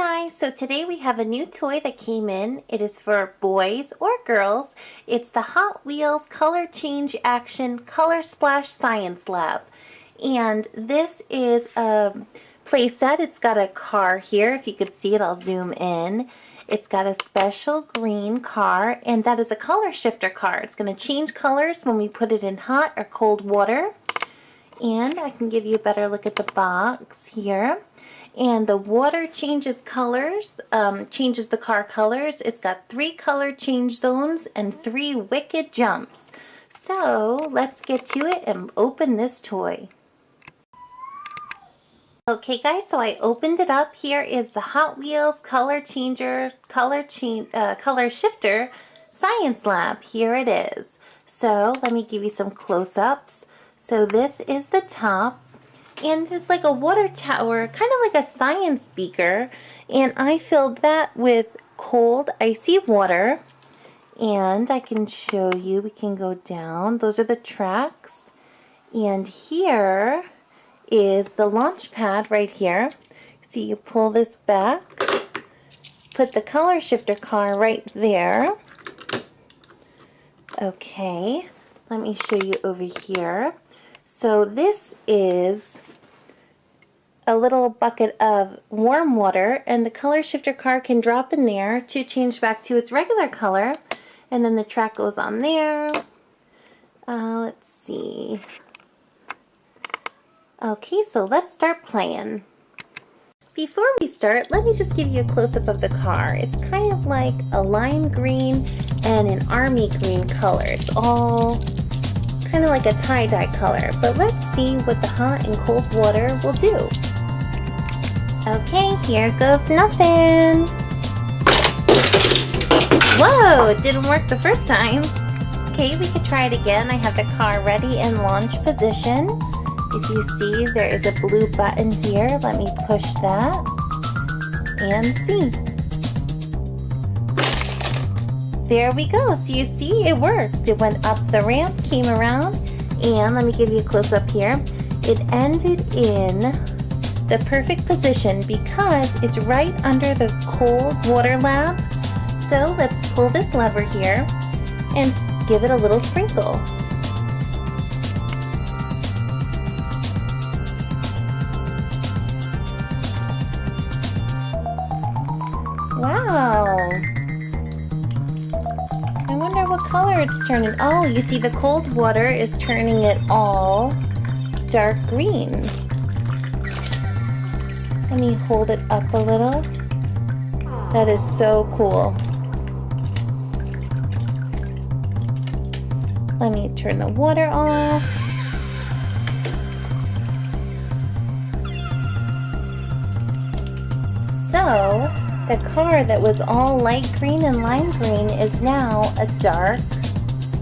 guys, so today we have a new toy that came in. It is for boys or girls. It's the Hot Wheels Color Change Action Color Splash Science Lab. And this is a playset. It's got a car here. If you could see it, I'll zoom in. It's got a special green car, and that is a color shifter car. It's going to change colors when we put it in hot or cold water. And I can give you a better look at the box here. And the water changes colors, changes the car colors. It's got 3 color change zones and 3 wicked jumps. So let's get to it and open this toy. Okay guys, so I opened it up. Here is the Hot Wheels Color Shifter Science Lab. Here it is. So let me give you some close-ups. So this is the top. And it's like a water tower, kind of like a science beaker. And I filled that with cold, icy water. And I can show you, we can go down. Those are the tracks. And here is the launch pad right here. So you pull this back, put the color shifter car right there. Okay, let me show you over here. So this is a little bucket of warm water, and the color shifter car can drop in there to change back to its regular color, and then the track goes on there. Let's see. Okay, so let's start playing. Before we start, let me just give you a close-up of the car. It's kind of like a lime green and an army green color. It's all kind of like a tie-dye color, but let's see what the hot and cold water will do. Okay, here goes nothing. Whoa, it didn't work the first time. Okay, we could try it again. I have the car ready in launch position. If you see, there is a blue button here. Let me push that and see. There we go. So you see, it worked. It went up the ramp, came around, and let me give you a close-up here. It ended in the perfect position because it's right under the cold water lab. So let's pull this lever here and give it a little sprinkle. Wow! I wonder what color it's turning. Oh, you see the cold water is turning it all dark green. Let me hold it up a little. That is so cool. Let me turn the water off. So, the car that was all light green and lime green is now a dark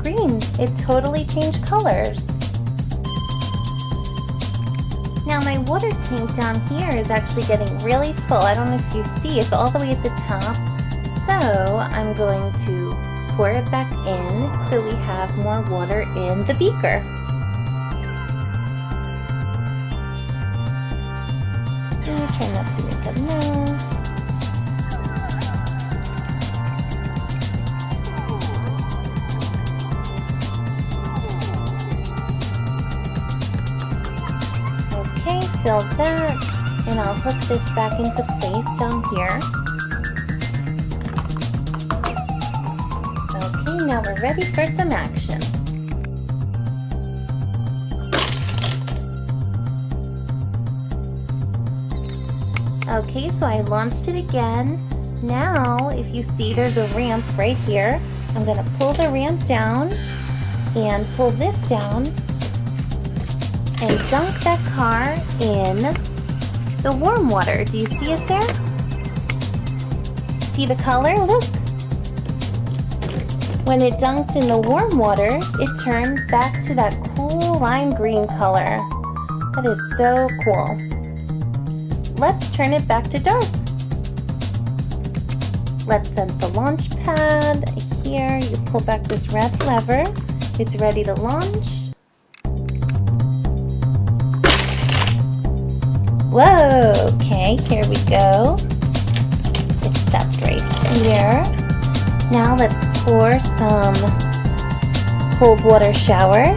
green. It totally changed colors. Now my water tank down here is actually getting really full. I don't know if you see, it's all the way at the top. So I'm going to pour it back in so we have more water in the beaker. So try not to make a mess. Okay, fill that, and I'll hook this back into place down here. Okay, now we're ready for some action. Okay, so I launched it again. Now, if you see, there's a ramp right here. I'm going to pull the ramp down and pull this down and dunk that car in the warm water. Do you see it there? See the color? Look! When it dunked in the warm water, it turned back to that cool lime green color. That is so cool. Let's turn it back to dark. Let's set the launch pad. Here, you pull back this red lever. It's ready to launch. Whoa, okay, here we go. here. Now let's pour some cold water shower.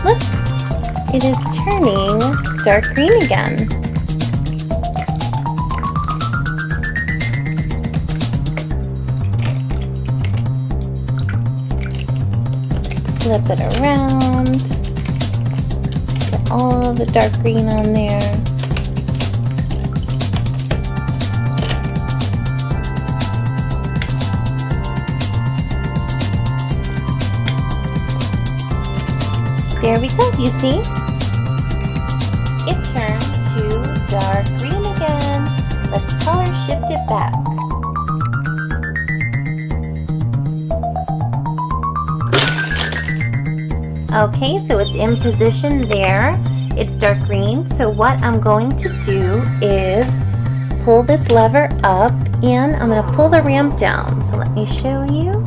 Look, it is turning dark green again. Flip it around. Get all the dark green on there. There we go, you see? It turned to dark green again. Let's color shift it back. Okay, so it's in position there. It's dark green. So what I'm going to do is pull this lever up and I'm going to pull the ramp down. So let me show you.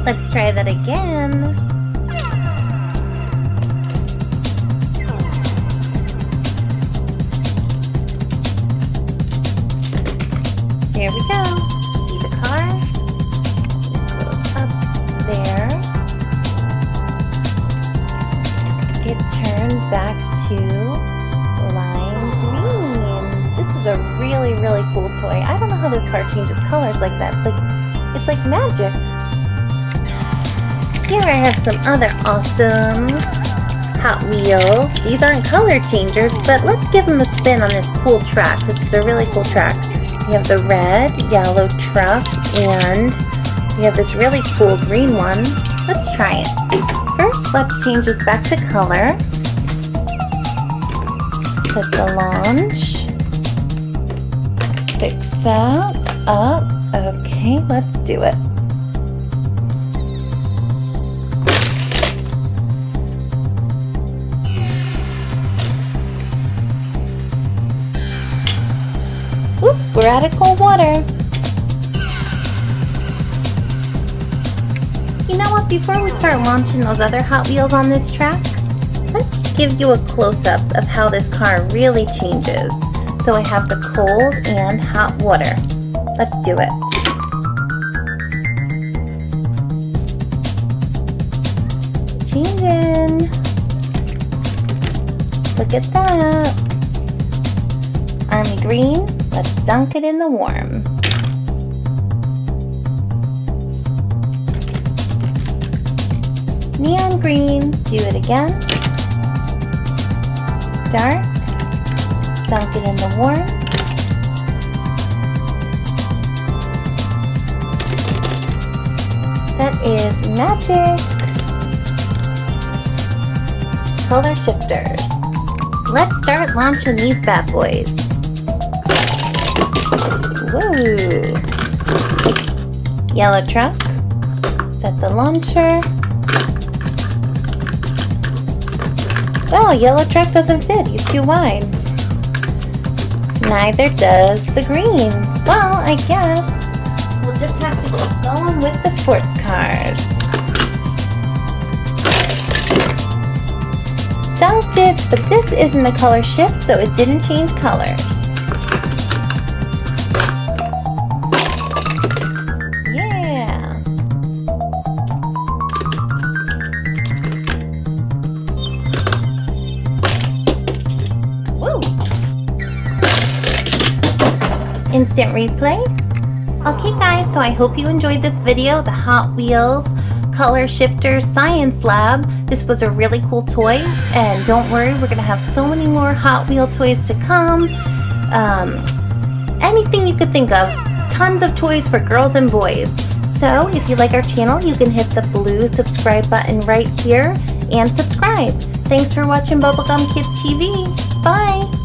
Let's try that again. There we go. See the car? Go up there. It turned back to lime green. This is a really, really cool toy. I don't know how this car changes colors like that. It's like magic. Here I have some other awesome Hot Wheels. These aren't color changers, but let's give them a spin on this cool track. This is a really cool track. We have the red, yellow truck, and we have this really cool green one. Let's try it. First, let's change this back to color. Set the launch. Fix that up. Okay, let's do it. Oop, we're out of cold water. You know what, before we start launching those other Hot Wheels on this track, let's give you a close-up of how this car really changes. So I have the cold and hot water. Let's do it. Changing. Look at that. Army green. Let's dunk it in the warm. Neon green, do it again. Dark, dunk it in the warm. That is magic. Color shifters. Let's start launching these bad boys. Woo! Yellow truck. Set the launcher. Well, yellow truck doesn't fit. He's too wide. Neither does the green. Well, I guess we'll just have to keep going with the sports cars. Dunked it, but this isn't a color shift, so it didn't change colors. Instant replay. Okay guys, so I hope you enjoyed this video, the Hot Wheels Color Shifter Science Lab. This was a really cool toy, and don't worry, we're gonna have so many more Hot Wheel toys to come. Anything you could think of, tons of toys for girls and boys. So if you like our channel, you can hit the blue subscribe button right here and subscribe. Thanks for watching Bubblegum Kids TV. Bye!